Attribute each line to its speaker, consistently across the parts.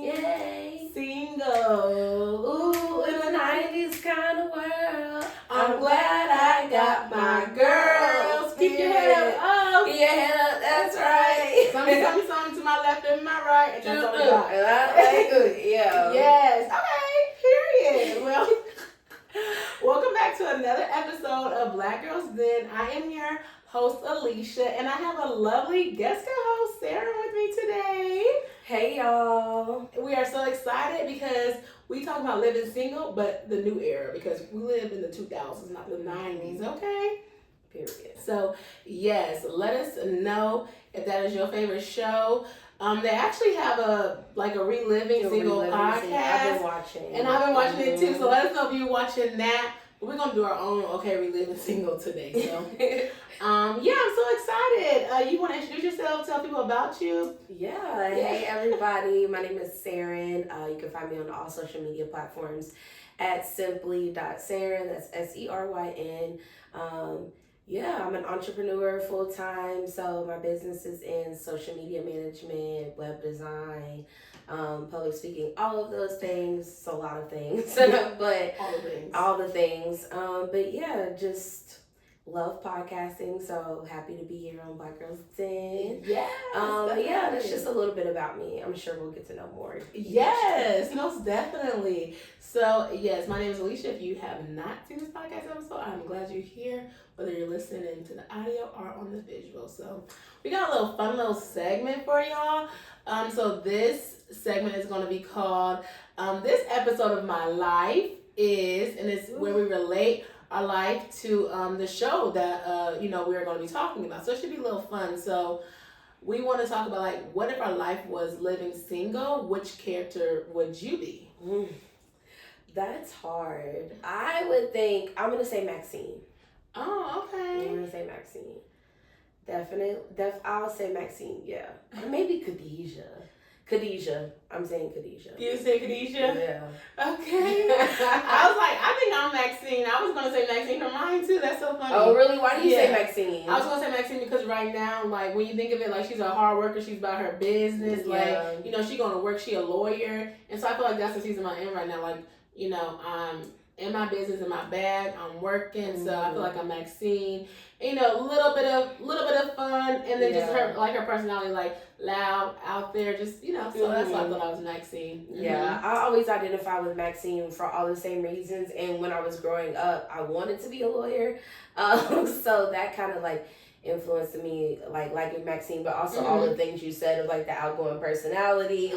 Speaker 1: Yay.
Speaker 2: Single.
Speaker 1: Ooh, in the 90s kind of world.
Speaker 2: I'm glad I got my girls. Keep your head up. Oh.
Speaker 1: Keep your head up, that's right.
Speaker 2: Some to my left and my right. And that's all we got.
Speaker 1: Yeah.
Speaker 2: Yes. Okay, period. Well, welcome back to another episode of Black Girls Den. I am your host, Alicia, and I have a lovely guest co-host, Sarah, with me today.
Speaker 1: Hey, y'all.
Speaker 2: We are so excited because we talk about living single, but the new era, because we live in the 2000s, not the 90s, okay?
Speaker 1: Period.
Speaker 2: So, yes, let us know if that is your favorite show. They actually have a reliving single podcast.
Speaker 1: I've been watching.
Speaker 2: And I've been watching it too, so let us know if you're watching that. We're going to do our own reliving single today. So, I'm so excited. You want to introduce yourself, tell people about you?
Speaker 1: Yeah. Hey, everybody. My name is Saren. You can find me on all social media platforms at simply.saren. That's SERYN. I'm an entrepreneur full-time. So my business is in social media management, web design, public speaking, all of those things. It's a lot of things, but all the things. Just love podcasting. So happy to be here on Black Girls Den.
Speaker 2: Yes.
Speaker 1: That's just a little bit about me. I'm sure we'll get to know more.
Speaker 2: Yes, most definitely. So yes, my name is Alicia. If you have not seen this podcast episode, I'm glad you're here, whether you're listening to the audio or on the visual. So we got a fun little segment for y'all. So this segment is going to be called This Episode of My Life Is, and it's where we relate our life to the show that we're going to be talking about. So it should be a little fun. So we want to talk about what if our life was living single? Which character would you be?
Speaker 1: That's hard. I would think I'm gonna say Maxine.
Speaker 2: Oh, okay.
Speaker 1: I'm gonna say Maxine. Definitely. I'll say Maxine. Yeah. Or maybe Khadijah. I'm saying Khadijah.
Speaker 2: You say Khadijah?
Speaker 1: Yeah.
Speaker 2: Okay. I think I'm Maxine. I was going to say Maxine for mine too. That's so funny.
Speaker 1: Oh, really? Why do you say Maxine?
Speaker 2: I was going to say Maxine because right now, when you think of it, she's a hard worker. She's about her business. She's going to work. She's a lawyer. And so I feel like that's the season I'm in right now. I'm in my business, in my bag. I'm working. So I feel like I'm Maxine. A little bit of fun, and then just her personality, loud out there, just so that's why I thought I was Maxine.
Speaker 1: Yeah, I always identify with Maxine for all the same reasons. And when I was growing up, I wanted to be a lawyer, so that kind of influenced me, liking Maxine, but also all the things you said of the outgoing personality,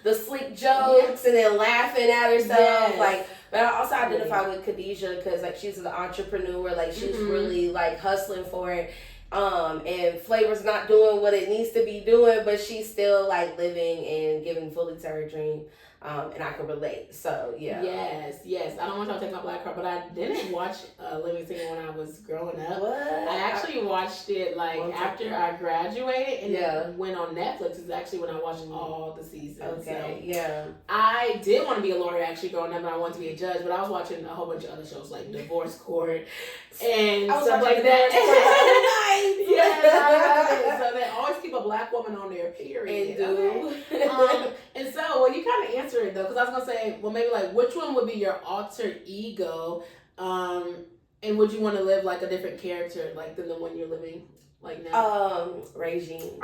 Speaker 1: the slick jokes, and then laughing at herself, But I also identify with Khadijah because she's an entrepreneur, she's really hustling for it. And Flavor's not doing what it needs to be doing, but she's still living and giving fully to her dream. And I can relate. So yeah.
Speaker 2: Yes. I don't want y'all to take my black card, but I didn't watch Living Single when I was growing up.
Speaker 1: What?
Speaker 2: I actually watched it after I graduated, and it went on Netflix. It's actually when I watched all the seasons.
Speaker 1: Okay.
Speaker 2: So
Speaker 1: yeah.
Speaker 2: I did want to be a lawyer actually growing up, and I wanted to be a judge, but I was watching a whole bunch of other shows like Divorce Court and stuff like that. So they always keep a black woman on there, period. And so, you kind of answered it though, because I was gonna say, maybe which one would be your alter ego, and would you want to live a different character than the one you're living now?
Speaker 1: Regine.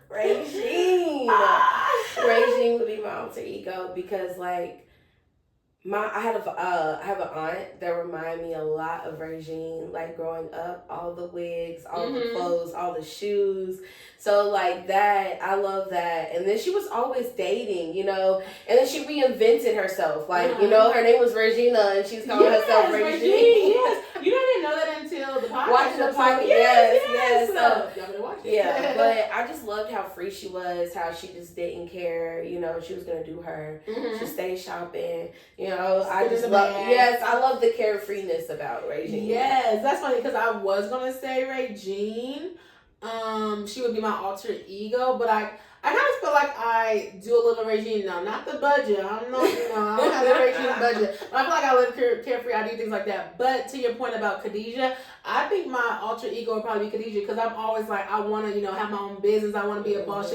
Speaker 1: Regine. Regine would be my alter ego because I have an aunt that remind me a lot of Regine, growing up, all the wigs, all the clothes, all the shoes. So that, I love that. And then she was always dating, and then she reinvented herself. Her name was Regina and she's calling herself Regine.
Speaker 2: Yes. You didn't know that until the podcast.
Speaker 1: Watching the podcast, yes.
Speaker 2: So, y'all better watch it.
Speaker 1: Yeah, but I just loved how free she was, how she just didn't care, she was going to do her. She stayed shopping, I just love the carefreeness about Regine.
Speaker 2: Yes, that's funny because I was going to say Regine. She would be my alter ego, but I kind of feel like I do a little Regine now. Not the budget. I don't have the Regine budget. But I feel like I live carefree. I do things like that. But to your point about Khadijah, I think my alter ego would probably be Khadijah because I'm always I want to, have my own business. I want to be a boss.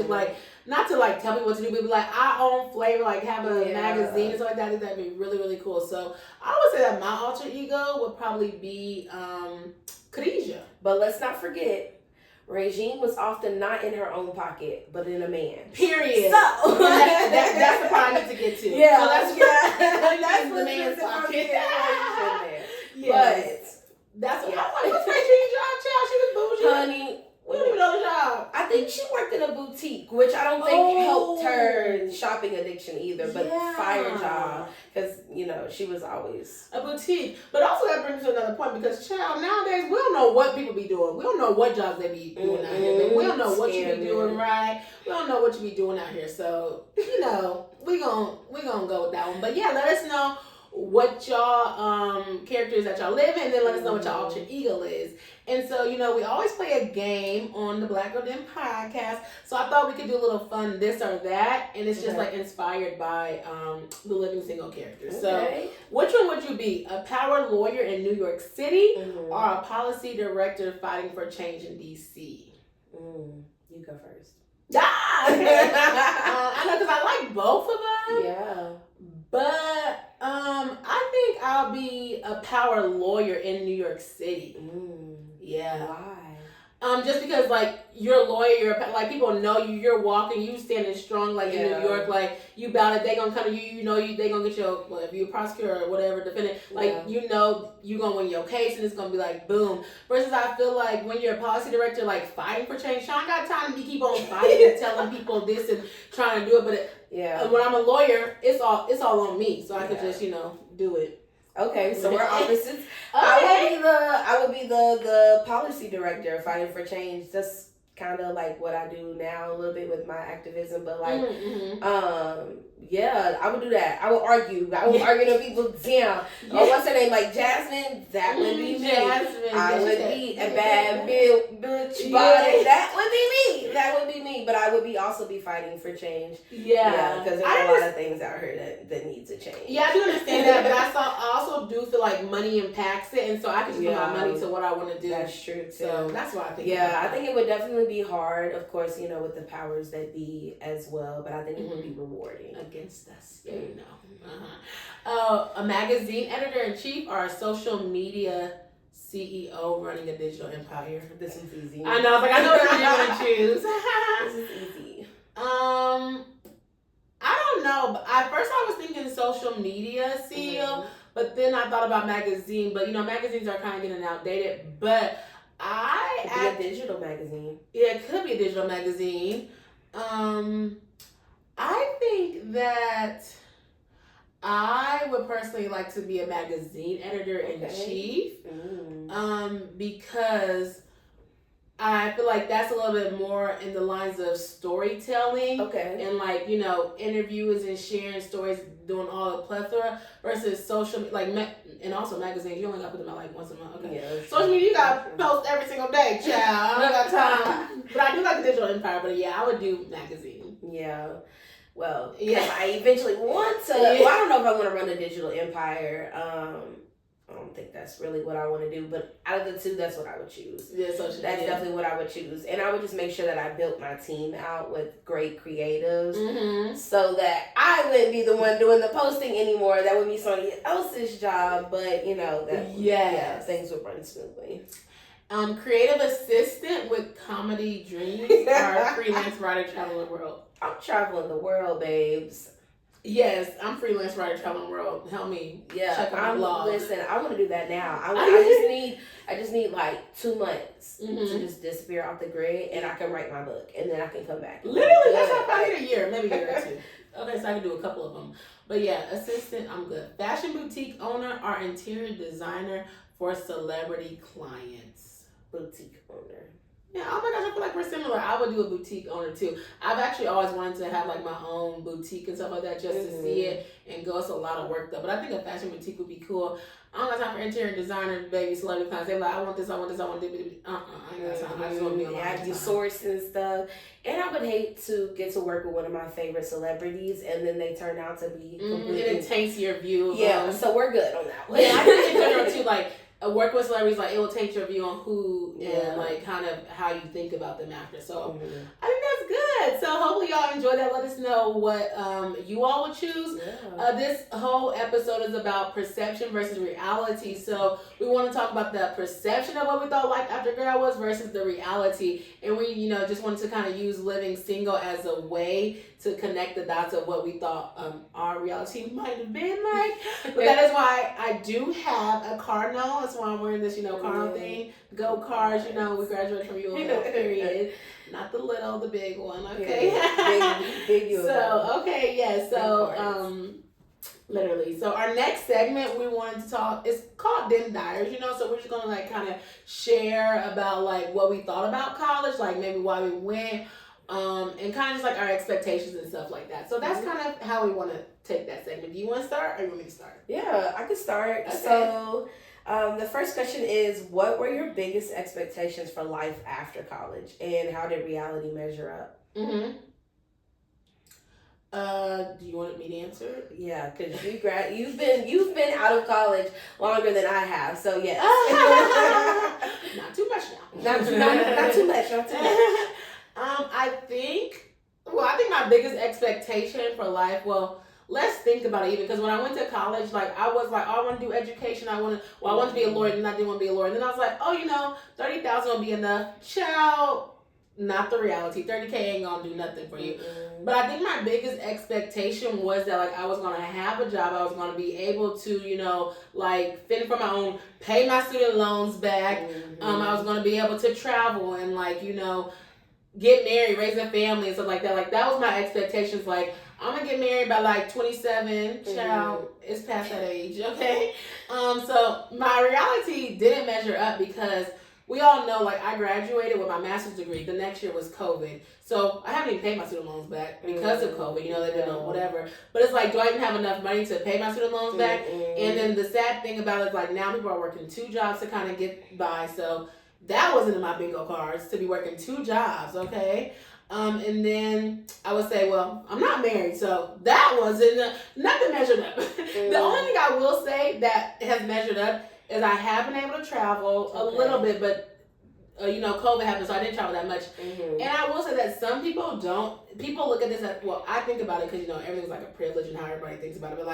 Speaker 2: not to like tell people what to do, but like our own flavor, like have a magazine and stuff like that. I think that'd be really, really cool. So I would say that my alter ego would probably be Khadijah.
Speaker 1: But let's not forget, Regine was often not in her own pocket, but in a man's.
Speaker 2: Period.
Speaker 1: So
Speaker 2: that's the part I need to get to.
Speaker 1: Yeah,
Speaker 2: so that's
Speaker 1: that's
Speaker 2: the man's pocket.
Speaker 1: Yes.
Speaker 2: But that's what I was like. What's Regine's job, child? She was bougie.
Speaker 1: Honey,
Speaker 2: we don't even know the job.
Speaker 1: I think she worked in a boutique, which I don't think helped her shopping addiction either, but fire job. Because, you know, she was always
Speaker 2: a boutique. But also that brings me to another point because, child, nowadays we don't know what people be doing. We don't know what jobs they be doing out here. We don't know what you be doing right. We don't know what you be doing out here. So, you know, we gonna go with that one. But yeah, let us know what y'all characters that y'all live in, and then let us know what y'all alter ego is. And so, you know, we always play a game on the Black Girl Den podcast. So I thought we could do a little fun this or that, and it's just like inspired by the living single characters. So which one would you be? A power lawyer in New York City or a policy director fighting for change in DC?
Speaker 1: You go first.
Speaker 2: I know, because I like both of them.
Speaker 1: Yeah.
Speaker 2: But I think I'll be a power lawyer in New York City. Yeah.
Speaker 1: Why?
Speaker 2: Just because like you're a lawyer, you're like people know you, you're walking, you standing strong like in New York, like you bout it, they gonna come to you, you know they gonna get your, well, if you're a prosecutor or whatever, defendant, like you know you gonna win your case and it's gonna be like boom. Versus I feel like when you're a policy director, like fighting for change, Sean got time to keep on fighting and telling people this and trying to do it, but when I'm a lawyer, it's all on me, so I could just, you know, do it.
Speaker 1: Okay, so we're opposites. I would be the policy director fighting for change. That's kind of like what I do now a little bit with my activism, but like yeah, I would do that. I would argue. I would argue to people down. Oh, what's her name? Like Jasmine. That would be me.
Speaker 2: Jasmine.
Speaker 1: I would be a bad bitch body. That would be me. That would be me. But I would also be fighting for change. Yeah, because there's a lot of things out here that need to change.
Speaker 2: Yeah, I do understand that, but I also do feel like money impacts it, and so I can just put my money to what I want to do.
Speaker 1: That's true too.
Speaker 2: So that's why I think.
Speaker 1: Yeah, I think it would definitely be hard, of course, you know, with the powers that be as well, but I think it would be rewarding.
Speaker 2: Against us, yeah, you know. A magazine editor-in-chief or a social media CEO running a digital empire?
Speaker 1: This one's easy.
Speaker 2: I know, I know what you're going to choose.
Speaker 1: This is easy.
Speaker 2: I don't know. But at first I was thinking social media CEO, but then I thought about magazine. But, you know, magazines are kind of getting outdated. But
Speaker 1: it could be a digital magazine.
Speaker 2: Yeah, it could be a digital magazine. I think that I would personally like to be a magazine editor-in-chief. Because I feel like that's a little bit more in the lines of storytelling. And like, you know, interviews and sharing stories, doing all the plethora versus social, like, and also magazines. You only got to put them out like once a month. Social media, you got to post every single day, child. I don't got time. But I do like the digital empire, but yeah, I would do magazine.
Speaker 1: Yeah. Well, I eventually want to. Well, I don't know if I want to run a digital empire. I don't think that's really what I want to do. But out of the two, that's what I would choose.
Speaker 2: Yeah,
Speaker 1: that's definitely what I would choose. And I would just make sure that I built my team out with great creatives, so that I wouldn't be the one doing the posting anymore. That would be somebody else's job. But you know that things would run smoothly.
Speaker 2: Creative assistant with comedy dreams or freelance writer traveling the world.
Speaker 1: I'm traveling the world, babes.
Speaker 2: Yes, I'm freelance writer traveling the world. Help me.
Speaker 1: Yeah,
Speaker 2: check out my blog.
Speaker 1: Listen, I want to do that now. I just need like 2 months to just disappear off the grid, and I can write my book, and then I can come back.
Speaker 2: Literally, that's how I need a year, maybe a year or two. Okay, so I can do a couple of them. But yeah, assistant, I'm good. Fashion boutique owner or interior designer for celebrity clients.
Speaker 1: Boutique owner.
Speaker 2: Yeah, oh my gosh, I feel like we're similar. I would do a boutique owner too. I've actually always wanted to have like my own boutique and stuff like that just to see it and go. It's a lot of work though. But I think a fashion boutique would be cool. I don't got time for interior designers, baby, celebrity clients. They're like, I want this, I want this, I want this. I ain't got time. I just want to be on my
Speaker 1: I do source and stuff. And I would hate to get to work with one of my favorite celebrities and then they turn out to be completely...
Speaker 2: It taints your view of
Speaker 1: them. So we're good on that one.
Speaker 2: Yeah, I think in general too, like, work with celebrities, like, it will taint your view on who and, like, kind of how you think about them after. So, I think that's good. good. So hopefully y'all enjoyed that. Let us know what you all would choose.
Speaker 1: Yeah.
Speaker 2: This whole episode is about perception versus reality. So we want to talk about the perception of what we thought life after grad was versus the reality. And we, just wanted to kind of use living single as a way to connect the dots of what we thought our reality might have been like. But that is why I do have a Cardinal. That's why I'm wearing this, Cardinal thing. Go Cards, we graduated from UL, period. Not the little, the big one, okay?
Speaker 1: Big UL.
Speaker 2: So, okay, yeah, so, literally. So our next segment we wanted to talk is called Dim Diaries, so we're just going to kind of share about what we thought about college, maybe why we went, and kind of just our expectations and stuff like that. So that's kind of how we want to take that segment. Do you want to start or you want me to start?
Speaker 1: Yeah, I can start.
Speaker 2: Okay.
Speaker 1: So the first question is, what were your biggest expectations for life after college, and how did reality measure up?
Speaker 2: Mm-hmm. Do you want me to answer?
Speaker 1: Yeah, because you've been out of college longer than I have, so yes.
Speaker 2: Not too much now.
Speaker 1: Not too much.
Speaker 2: I think my biggest expectation for life, let's think about it even, because when I went to college, I was like, oh, I want to do education. I want to be a lawyer, and I didn't want to be a lawyer. And then I was like, oh, 30,000 will be enough. Child, not the reality. 30K ain't gonna do nothing for you.
Speaker 1: Mm-hmm.
Speaker 2: But I think my biggest expectation was that I was gonna have a job. I was gonna be able to, fend for my own, pay my student loans back.
Speaker 1: Mm-hmm.
Speaker 2: I was gonna be able to travel and get married, raise a family and stuff like that. That was my expectations. I'm gonna get married by 27. Child, it's past that age, okay? So my reality didn't measure up because we all know, I graduated with my master's degree. The next year was COVID. So I haven't even paid my student loans back because of COVID. They've been whatever. But it's do I even have enough money to pay my student loans back? And then the sad thing about it is now people are working 2 jobs to kind of get by. So that wasn't in my bingo cards, to be working 2 jobs, okay? And then I would say, I'm not married, so that wasn't, nothing measured up. The only thing I will say that has measured up is I have been able to travel a little bit, but COVID happened, so I didn't travel that much.
Speaker 1: Mm-hmm.
Speaker 2: And I will say that some people look at this as, I think about it because, everything's a privilege and how everybody thinks about it, but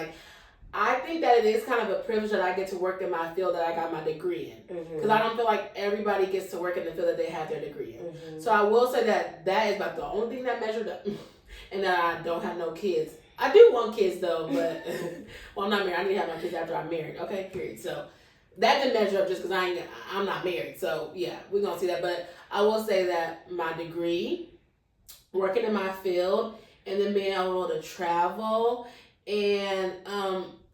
Speaker 2: I think that it is kind of a privilege that I get to work in my field that I got my degree in. Because I don't feel like everybody gets to work in the field that they have their degree in.
Speaker 1: Mm-hmm.
Speaker 2: So I will say that is about the only thing that measured up. And that I don't have no kids. I do want kids though, but I'm not married. I need to have my kids after I'm married. Okay, period. So that didn't measure up just because I'm not married. So yeah, we're going to see that. But I will say that my degree, working in my field, and then being able to travel and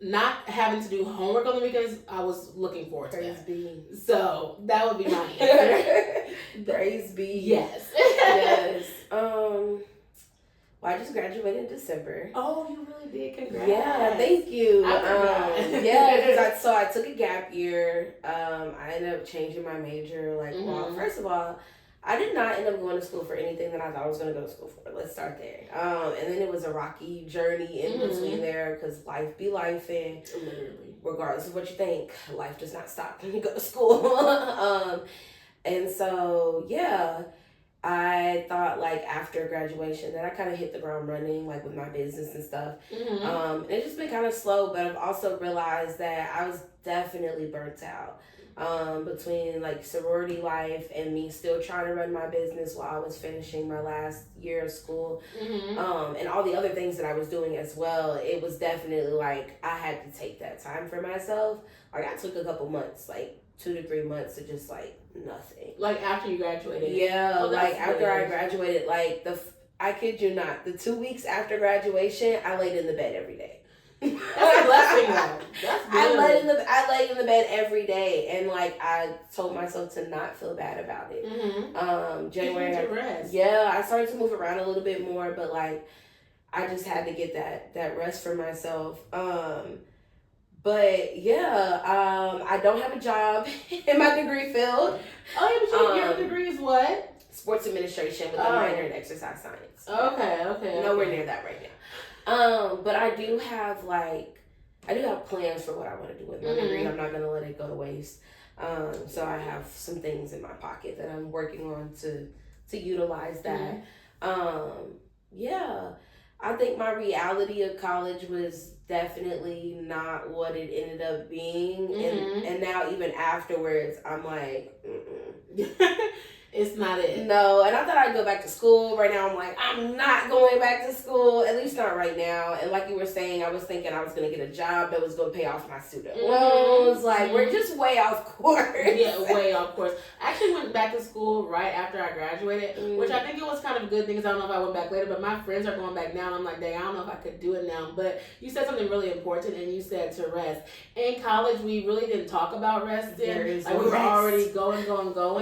Speaker 2: not having to do homework on the weekends, I was looking forward to
Speaker 1: Praise
Speaker 2: that.
Speaker 1: be.
Speaker 2: So that would be my answer.
Speaker 1: Praise be.
Speaker 2: Yes.
Speaker 1: Yes. I just graduated in December.
Speaker 2: Oh, you really did. Congrats.
Speaker 1: Yeah, thank you.
Speaker 2: I forgot.
Speaker 1: Yeah, because I took a gap year. I ended up changing my major. First of all, I did not end up going to school for anything that I thought I was going to go to school for. Let's start there. And then it was a rocky journey in between there because life be life, and regardless of what you think, life does not stop when you go to school. And so, yeah, I thought after graduation that I kind of hit the ground running with my business and stuff. And it's just been kind of slow, but I've also realized that I was definitely burnt out. Between sorority life and me still trying to run my business while I was finishing my last year of school, and all the other things that I was doing as well, it was definitely I had to take that time for myself. I took a couple months, 2 to 3 months to just nothing.
Speaker 2: After you graduated?
Speaker 1: Yeah, after I graduated, I kid you not, the 2 weeks after graduation, I laid in the bed every day.
Speaker 2: That's a blessing, though. That's good.
Speaker 1: I laid in the bed every day, and I told myself to not feel bad about it. January, I started to move around a little bit more, but I just had to get that rest for myself. But yeah, I don't have a job in my degree field.
Speaker 2: Oh, yeah, but your degree is what?
Speaker 1: Sports administration with a minor in exercise science.
Speaker 2: Okay.
Speaker 1: Nowhere near that right now. But I do have plans for what I want to do with my degree. I'm not gonna let it go to waste. So I have some things in my pocket that I'm working on to utilize that. Yeah, I think my reality of college was definitely not what it ended up being,
Speaker 2: Mm-hmm.
Speaker 1: and now even afterwards, I'm like, mm-mm.
Speaker 2: It's not it.
Speaker 1: No, and I thought I'd go back to school. Right now, I'm like, I'm not going back to school, at least not right now. And like you were saying, I was thinking I was going to get a job that was going to pay off my student loans. Like, we're just way off course.
Speaker 2: Yeah, way off course. I actually went back to school right after I graduated, which I think it was kind of a good thing because I don't know if I went back later, but my friends are going back now, and I'm like, dang, I don't know if I could do it now. But you said something really important, and you said to rest. In college, we really didn't talk about resting. Like, we were already going.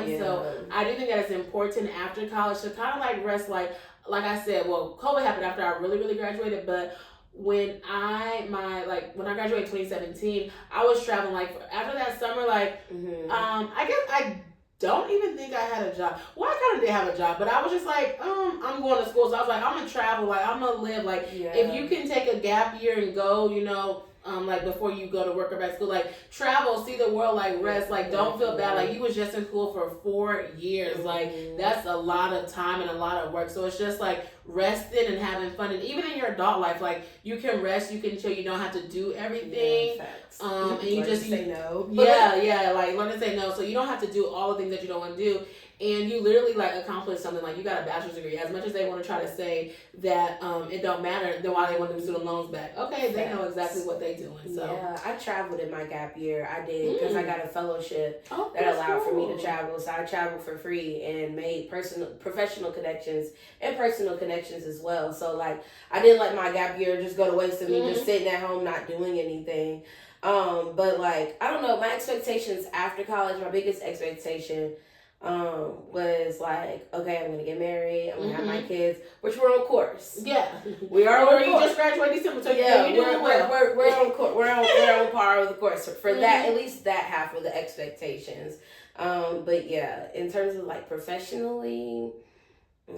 Speaker 1: Yeah.
Speaker 2: So I do think that it's important after college to kind of like rest. Like I said, well, COVID happened after I really graduated, but when I graduated in 2017, I was traveling like after that summer, like I guess I don't even think I had a job. Well, I kind of did have a job, but I was just like, I'm going to school, so I was like, I'm gonna travel, like I'm gonna live, like if you can take a gap year and go, like before you go to work or back to school, like travel, see the world, like rest, like don't feel bad, like you was just in school for 4 years, like that's a lot of time and a lot of work. So it's just like resting and having fun, and even in your adult life, like you can rest, you can chill, you don't have to do everything. And you just
Speaker 1: say no.
Speaker 2: Like learn to say no, so you don't have to do all the things that you don't want to do. And you literally like accomplish something, like you got a bachelor's degree. As much as they want to try to say that it don't matter, then why they want them student loans back? Okay, they know exactly what they doing. So
Speaker 1: yeah, I traveled in my gap year. I did because I got a fellowship that allowed for me to travel. So I traveled for free and made professional connections and personal connections as well. So like I didn't let my gap year just go to waste of me just sitting at home not doing anything. But like I don't know, my expectations after college, my biggest expectation was like, okay, I'm gonna get married, I'm gonna have my kids, which we're on course.
Speaker 2: Yeah,
Speaker 1: we are.
Speaker 2: Or you just graduated December, so
Speaker 1: yeah,
Speaker 2: you're doing well.
Speaker 1: We're on course. We're on par with the course for that. At least that half of the expectations. But yeah, in terms of like professionally,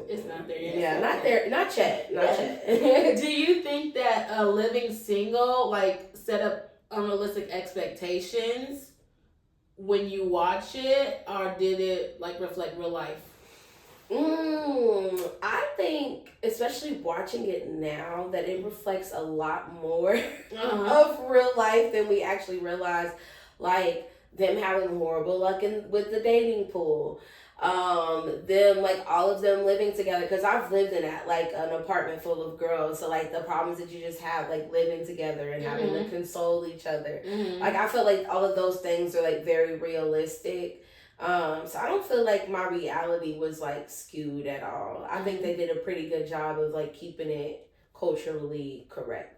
Speaker 2: it's not there yet.
Speaker 1: Yeah, not there. Not yet. Not yet.
Speaker 2: Do you think that living single like set up unrealistic expectations when you watch it, or did it like reflect real life?
Speaker 1: I think, especially watching it now, that it reflects a lot more of real life than we actually realize. Like them having horrible luck with the dating pool. Them like all of them living together, because I've lived in that, like an apartment full of girls, so like the problems that you just have like living together and having to console each other, like I feel like all of those things are like very realistic. So I don't feel like my reality was like skewed at all. I think they did a pretty good job of like keeping it culturally correct.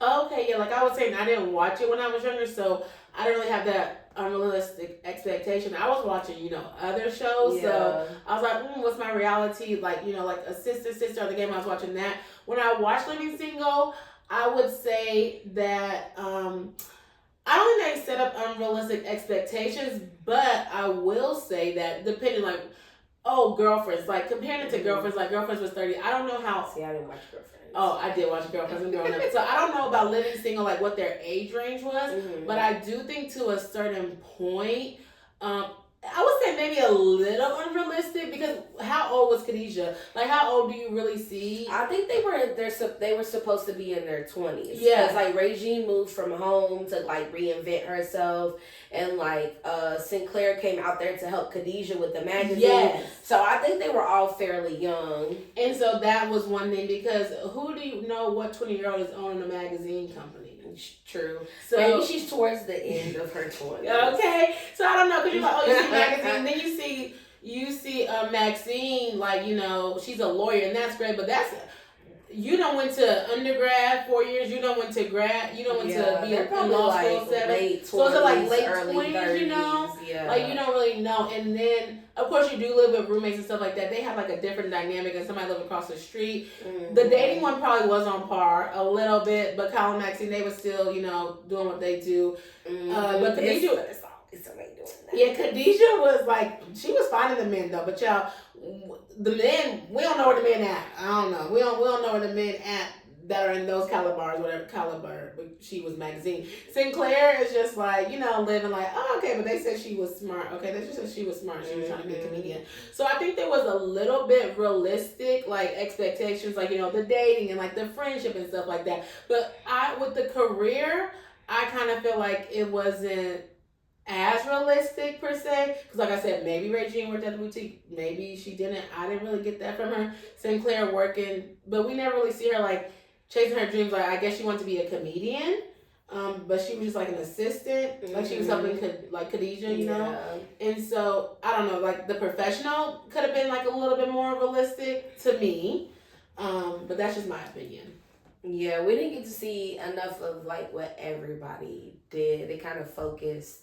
Speaker 2: Okay, yeah, like I was saying, I didn't watch it when I was younger, so I didn't really have that unrealistic expectation. I was watching, other shows, so I was like, what's my reality? Like, like a sister, the game, I was watching that. When I watched Living Single, I would say that, I don't think they set up unrealistic expectations, but I will say that depending, like, Girlfriends, like comparing it to Girlfriends, like Girlfriends was 30. I don't know how.
Speaker 1: See, I didn't watch Girlfriends.
Speaker 2: Oh, I did watch Girlfriends and growing up. So I don't know about Living Single, like what their age range was, but I do think to a certain point, I would say maybe a little unrealistic, because how old was Khadijah? Like, how old do you really see?
Speaker 1: I think they were supposed to be in their 20s.
Speaker 2: Yeah.
Speaker 1: Because, like, Regine moved from home to, like, reinvent herself. And, like, Sinclair came out there to help Khadijah with the magazine.
Speaker 2: Yes.
Speaker 1: So I think they were all fairly young.
Speaker 2: And so that was one thing, because who do you know what 20-year-old is owning a magazine company?
Speaker 1: True.
Speaker 2: So
Speaker 1: maybe she's towards the end of her 20s.
Speaker 2: Okay. So I don't know, because you're like, you see magazine, then you see Maxine, like, she's a lawyer, and that's great, but you don't went to undergrad 4 years, you don't went to grad, you don't went to be in law school 7.
Speaker 1: Late 20s,
Speaker 2: so it's like late
Speaker 1: early
Speaker 2: 20s,
Speaker 1: 30s,
Speaker 2: Yeah. Like you don't really know. And then of course you do live with roommates and stuff like that. They have like a different dynamic, and somebody live across the street. The dating one probably was on par a little bit, but Kyle and Maxine, they were still, doing what they do. But Khadijah,
Speaker 1: it's amazing doing that.
Speaker 2: Yeah, Khadijah was like, she was finding the men though, but y'all, the men, we don't know where the men at. I don't know. We don't know where the men at that are in those calibers, whatever caliber she was magazine. Sinclair is just like, living like, oh, okay, but they said she was smart. Okay, they just said she was smart. She was trying to be a comedian. So I think there was a little bit realistic, like, expectations, like, the dating and, like, the friendship and stuff like that. But with the career, I kind of feel like it wasn't as realistic per se, because like I said, maybe Regine worked at the boutique, maybe she didn't. I didn't really get that from her. Sinclair working, but we never really see her like chasing her dreams. Like, I guess she wanted to be a comedian, but she was just like an assistant, like she was helping like Khadijah, And so I don't know, like the professional could have been like a little bit more realistic to me, but that's just my opinion.
Speaker 1: Yeah, we didn't get to see enough of like what everybody did. They kind of focused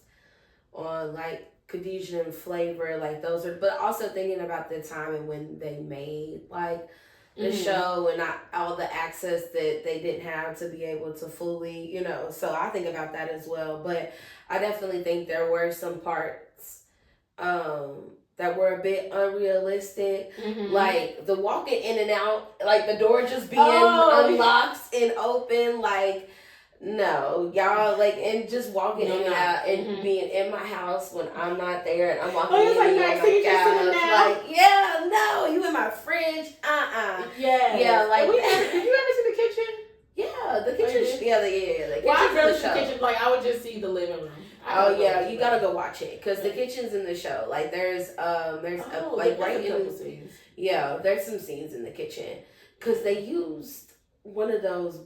Speaker 1: on like Khadijah and Flavor, like those are, but also thinking about the time and when they made like the show and not all the access that they didn't have to be able to fully, so I think about that as well. But I definitely think there were some parts that were a bit unrealistic, like the walking in and out, like the door just being unlocked and open, like, no, y'all, like, and just walking in and out and being in my house when I'm not there and I'm walking in and out, like, yeah, no, you in my fridge, yeah, like,
Speaker 2: did you ever see the kitchen?
Speaker 1: Yeah, the kitchen, the
Speaker 2: well, I really see the kitchen, like, I would just see the living room.
Speaker 1: Oh yeah, you gotta go watch it because the kitchen's in the show. Like, there's like right in
Speaker 2: scenes.
Speaker 1: Yeah, there's some scenes in the kitchen because they used one of those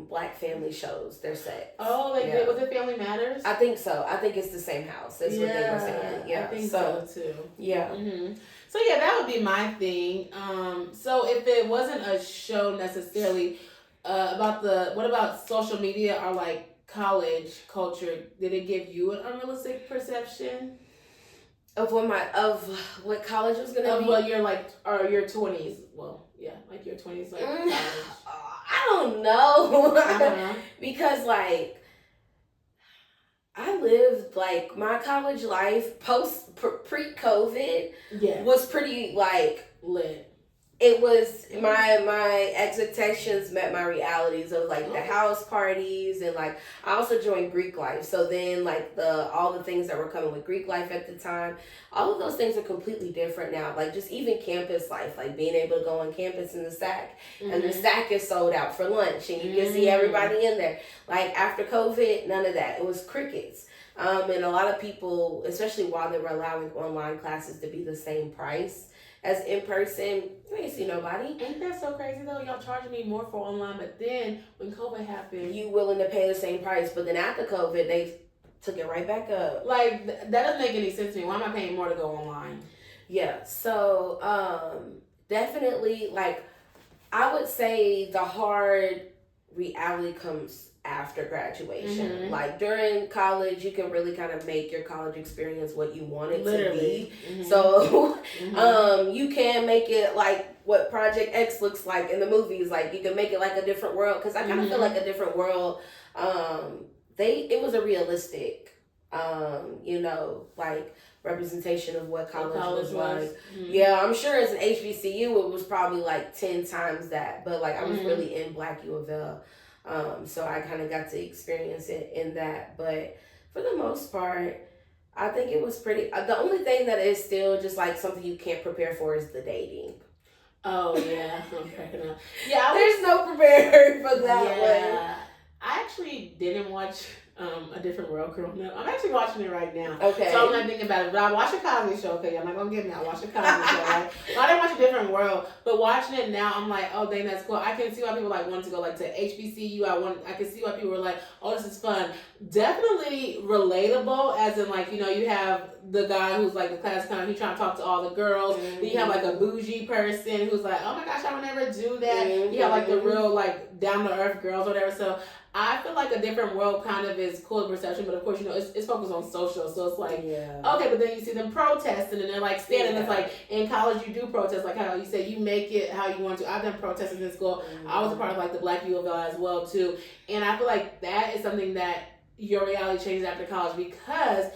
Speaker 1: Black family shows, their set.
Speaker 2: Oh, they did. Was it Family Matters?
Speaker 1: I think so. I think it's the same house. That's what they were saying. Yeah,
Speaker 2: I think so too.
Speaker 1: Yeah.
Speaker 2: So yeah, that would be my thing. So if it wasn't a show necessarily what about social media or like college culture? Did it give you an unrealistic perception
Speaker 1: of what college was gonna be?
Speaker 2: Well, you're like, or your 20s. Well, yeah, like your 20s, like college.
Speaker 1: I don't know. Because like I lived like my college life pre-COVID was pretty like
Speaker 2: lit.
Speaker 1: It was my expectations met my realities of like the house parties, and like I also joined Greek life. So then like all the things that were coming with Greek life at the time, all of those things are completely different now. Like just even campus life, like being able to go on campus in the SAC, and the SAC is sold out for lunch and you can see everybody in there. Like after COVID, none of that. It was crickets. And a lot of people, especially while they were allowing online classes to be the same price as in person, you ain't see nobody.
Speaker 2: Ain't that so crazy though? Y'all charging me more for online, but then when COVID happened,
Speaker 1: you willing to pay the same price, but then after COVID, they took it right back up.
Speaker 2: Like that doesn't make any sense to me. Why am I paying more to go online?
Speaker 1: Yeah, so definitely, like I would say the hard reality comes after graduation. Like during college, you can really kind of make your college experience what you want it to be. So you can make it like what Project X looks like in the movies. Like you can make it like a different world, because I kind of feel like a different world. It was a realistic like representation of what college was like. Yeah, I'm sure as an HBCU it was probably like 10 times that, but like I was really in Black U of L. So I kind of got to experience it in that. But for the most part, I think it was pretty... the only thing that is still just like something you can't prepare for is the dating.
Speaker 2: Oh, yeah. Okay.
Speaker 1: Yeah, there's no preparing for that
Speaker 2: one. I actually didn't watch A Different World growing up. I'm actually watching it right now.
Speaker 1: Okay.
Speaker 2: So I'm not thinking about it. But I watched a Cosby Show. Okay, I'm not going to get me. I watched a Cosby Show, right? So I didn't watch A Different World. But watching it now, I'm like, oh, dang, that's cool. I can see why people like wanted to go like to HBCU. I can see why people were like, oh, this is fun. Definitely relatable, as in like, you have the guy who's like the class clown. He's trying to talk to all the girls. Then you have like a bougie person who's like, oh my gosh, I would never do that. You have like the real like down to earth girls or whatever. So I feel like A Different World kind of is cool perception, but of course, it's focused on social. So it's like, okay, but then you see them protesting and they're like standing. It's like in college, you do protest, like how you say you make it how you want to. I've done protests in school. I was a part of like the Black U of L as well too. And I feel like that is something that your reality changes after college, because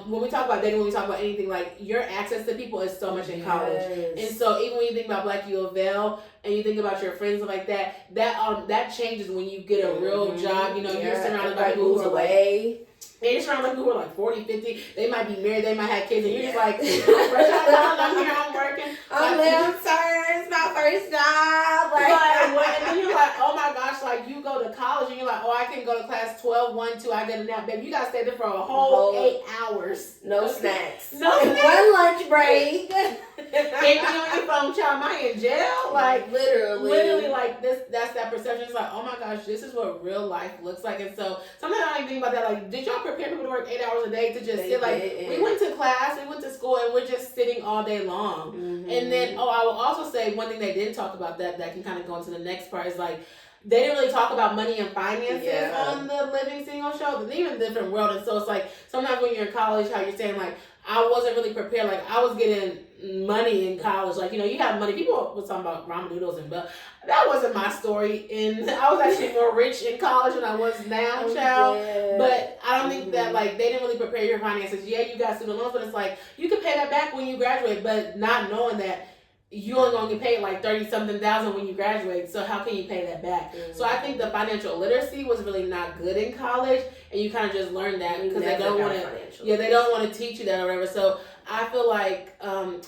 Speaker 2: when we talk about dating, when we talk about anything, like your access to people is so much in college. And so even when you think about Black U of L and you think about your friends and like that changes when you get a real job. You know, you're surrounded by people who are away. And you're surrounded by people who are like 40, 50. They might be married, they might have kids, and you're just like, fresh out of college, I'm here, I'm working.
Speaker 1: I'm sorry, it's my first job.
Speaker 2: And then you're like, oh my gosh, like you go to college and you're like, oh, I can go to class 12, 1, 2, I get a nap. Baby, you got to stay there for a whole 8 hours.
Speaker 1: No snacks.
Speaker 2: No snacks.
Speaker 1: One lunch break.
Speaker 2: Can't be on your phone, child. Am I in jail? Like literally, like this. That's that perception. It's like, oh my gosh, this is what real life looks like. And so sometimes I don't even think about that. Like, did y'all prepare people to work 8 hours a day to just sit? Like, we went to class, we went to school, and we're just sitting all day long. Mm-hmm. And then, I will also say one thing they didn't talk about that can kind of go into the next part is like, they didn't really talk about money and finances on the Living Single show. They're even a different world. And so it's like, sometimes when you're in college, how you're saying, like, I wasn't really prepared. Like, I was getting money in college. Like, you know, you have money. People were talking about ramen noodles and but that wasn't my story. And I was actually more rich in college than I was now, child. Yeah. But I don't think that, like, they didn't really prepare your finances. Yeah, you got student loans, but it's like, you can pay that back when you graduate, but not knowing that you only gonna get paid like 30-something thousand when you graduate, so how can you pay that back? Mm-hmm. So I think the financial literacy was really not good in college, and you kind of just learn that because they don't want to. Yeah, they don't want to teach you that or whatever. So I feel like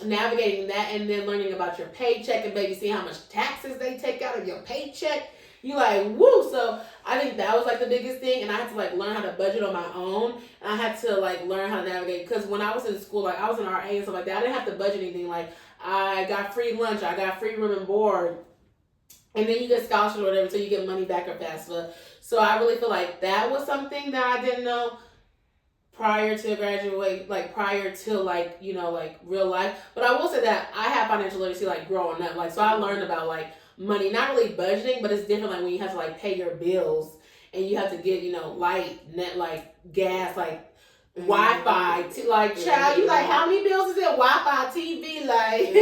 Speaker 2: navigating that and then learning about your paycheck and maybe seeing how much taxes they take out of your paycheck. You like, woo. So I think that was like the biggest thing, and I had to like learn how to budget on my own, and I had to like learn how to navigate because when I was in school, like I was in RA and stuff like that, I didn't have to budget anything. Like I got free lunch, I got free room and board, and then you get scholarships or whatever, so you get money back or FAFSA. So I really feel like that was something that I didn't know prior to graduate, like prior to like, you know, like real life. But I will say that I have financial literacy like growing up, like so I learned about like money, not really budgeting, but it's different like when you have to like pay your bills and you have to get, you know, light, net, like gas, like Wi-Fi, like child, you like how many bills is it? Wi-Fi, TV, like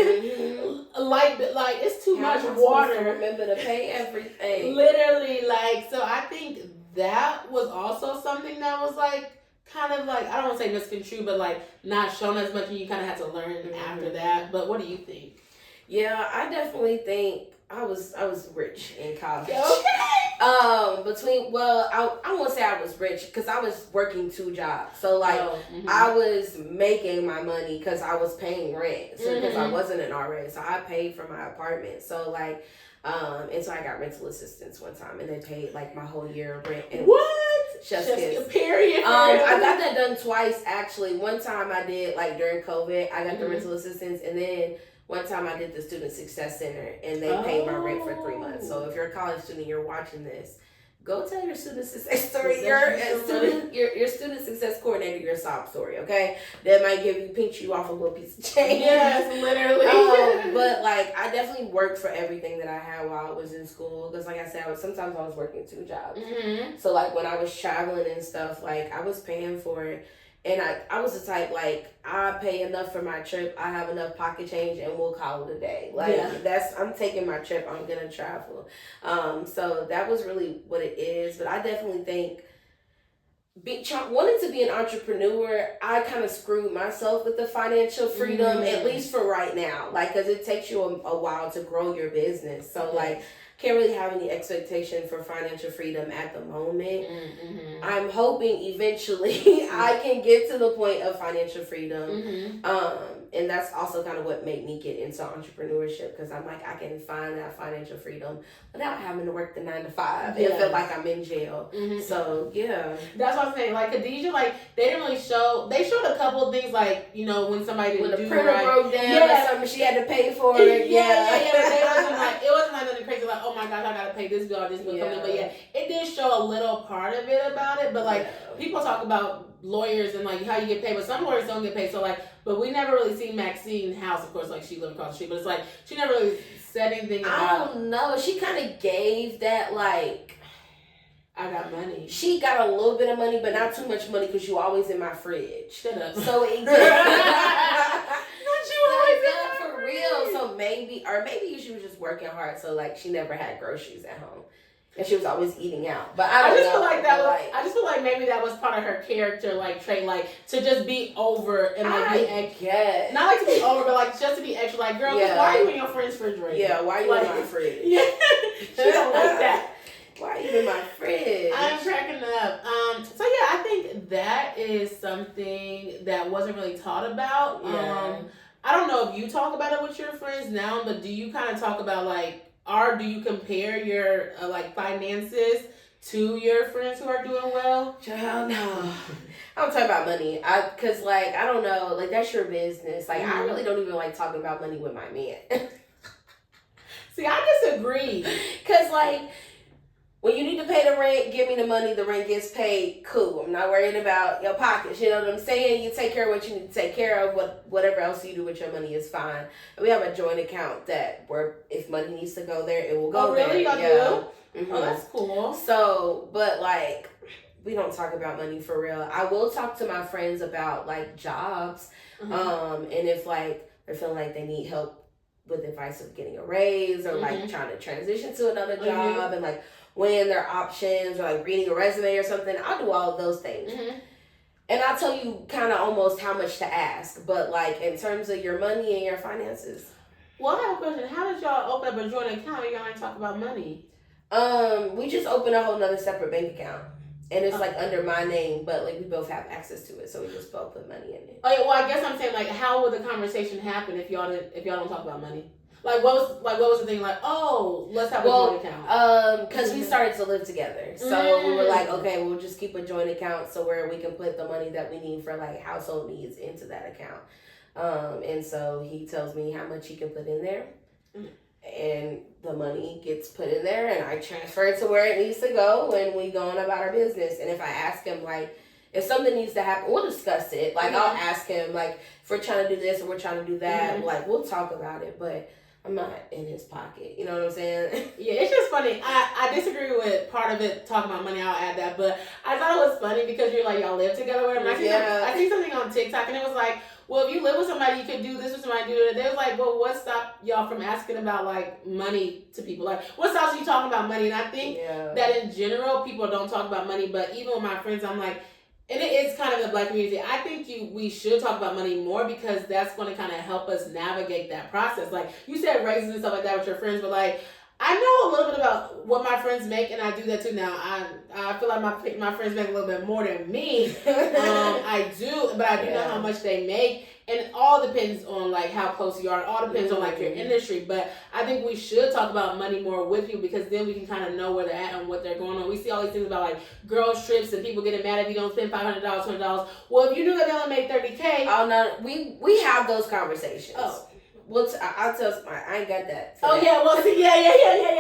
Speaker 2: like it's too much water.
Speaker 1: Remember to pay everything.
Speaker 2: Literally, like so. I think that was also something that was like kind of like I don't want to say misconstrued, but like not shown as much, and you kind of had to learn after that. But what do you think?
Speaker 1: Yeah, I definitely think I was rich in college.
Speaker 2: Okay.
Speaker 1: I won't say I was rich because I was working 2 jobs. So like I was making my money because I was paying rent. So because I wasn't an RA, so I paid for my apartment. So like, and so I got rental assistance one time, and they paid like my whole year of rent. And
Speaker 2: what?
Speaker 1: Just
Speaker 2: period.
Speaker 1: I got that done twice actually. One time I did like during COVID, I got the rental assistance, and then one time I did the Student Success Center, and they paid my rent for 3 months. So if you're a college student, you're watching this, go tell your student success story. Your student success coordinator your sob story, okay? That might pinch you off a little piece of change.
Speaker 2: Yes, literally.
Speaker 1: But like I definitely worked for everything that I had while I was in school, because like I said, sometimes I was working 2 jobs. So like when I was traveling and stuff, like I was paying for it. And I was the type, like, I pay enough for my trip, I have enough pocket change, and we'll call it a day. Like, I'm taking my trip, I'm going to travel. So that was really what it is. But I definitely think, wanting to be an entrepreneur, I kind of screwed myself with the financial freedom, at least for right now. Like, because it takes you a while to grow your business. So, like, can't really have any expectation for financial freedom at the moment. I'm hoping eventually I can get to the point of financial freedom. And that's also kind of what made me get into entrepreneurship, because I'm like, I can find that financial freedom without having to work the 9 to 5. It felt like I'm in jail. So, yeah.
Speaker 2: That's what I'm saying. Like, Khadijah, like, they didn't really show, they showed a couple of things, like, you know, when somebody didn't
Speaker 1: the printer broke down or something, she had to pay for it.
Speaker 2: But it wasn't like nothing crazy, like, oh my gosh, I gotta pay this bill or this bill coming in. But it did show a little part of it about it. But like, people talk about lawyers and like how you get paid, but some lawyers don't get paid. So like, but we never really seen Maxine House, of course, like she lived across the street, but it's like she never really said anything about.
Speaker 1: I don't know. She kind of gave that like,
Speaker 2: I got money.
Speaker 1: She got a little bit of money, but not too much money, because you always in my fridge.
Speaker 2: Shut up.
Speaker 1: So it for real. So maybe she was just working hard, so like she never had groceries at home. And she was always eating out. But I
Speaker 2: just feel like that was. I just feel like maybe that was part of her character, like trait, like to just be over and like be extra. Not like to be over, but like just to be extra. Like, girl, why are you in your friend's refrigerator?
Speaker 1: Yeah, why are you in my fridge?
Speaker 2: Yeah, she don't like that.
Speaker 1: Why are you in my fridge?
Speaker 2: I'm cracking up. So yeah, I think that is something that wasn't really taught about.
Speaker 1: Yeah.
Speaker 2: I don't know if you talk about it with your friends now, but do you kind of talk about like, or do you compare your like finances to your friends who are doing well?
Speaker 1: Child, no. I don't talk about money. Cause like, I don't know, like that's your business. Like I really don't even like talking about money with my man.
Speaker 2: See, I disagree.
Speaker 1: Cause like, when you need to pay the rent, give me the money, the rent gets paid, cool. I'm not worried about your pockets. You know what I'm saying? You take care of what you need to take care of. Whatever else you do with your money is fine. And we have a joint account that where if money needs to go there, it will go there.
Speaker 2: Oh, really? Y'all do? Mm-hmm. Oh, that's cool.
Speaker 1: So, but like, we don't talk about money for real. I will talk to my friends about like jobs. And if like they're feeling like they need help with advice of getting a raise or like trying to transition to another job and like weighing their options or like reading a resume or something, I'll do all of those things. And I'll tell you kind of almost how much to ask, but like in terms of your money and your finances.
Speaker 2: Well, I have a question. How did y'all open up a joint account and y'all ain't talk about money?
Speaker 1: We just opened a whole nother separate bank account. And it's like under my name, but like we both have access to it, so we just both put money in it.
Speaker 2: Oh yeah, well I guess I'm saying like how would the conversation happen if y'all don't talk about money? Like what was the thing like, oh, let's have a joint account?
Speaker 1: Because we started to live together. So we were like, okay, we'll just keep a joint account so where we can put the money that we need for like household needs into that account. And so he tells me how much he can put in there. And the money gets put in there and I transfer it to where it needs to go and we go on about our business. And if I ask him like, if something needs to happen, we'll discuss it. Like I'll ask him like, if we're trying to do this or we're trying to do that, like we'll talk about it. But I'm not in his pocket. You know what I'm saying?
Speaker 2: Yeah, it's just funny. I disagree with part of it, talking about money. I'll add that. But I thought it was funny because you're like, y'all live together. And I see something on TikTok and it was like, well, if you live with somebody, you could do this with somebody, do that. They was like, well, what stopped y'all from asking about like money to people? Like, what stops you talking about money? And I think that in general, people don't talk about money. But even with my friends, I'm like, and it is kind of the Black community. I think we should talk about money more because that's going to kind of help us navigate that process. Like you said, raises and stuff like that with your friends, but like I know a little bit about what my friends make, and I do that too now. I feel like my friends make a little bit more than me. I do, but I do know how much they make, and it all depends on like how close you are. It all depends on like your industry. But I think we should talk about money more with you because then we can kind of know where they're at and what they're going on. We see all these things about like girls trips and people getting mad if you don't spend $500, $200. Well, if you knew that they only made $30K.
Speaker 1: Oh no, we have those conversations.
Speaker 2: Oh.
Speaker 1: Well, I'll tell I ain't got that.
Speaker 2: Oh yeah, well see, yeah.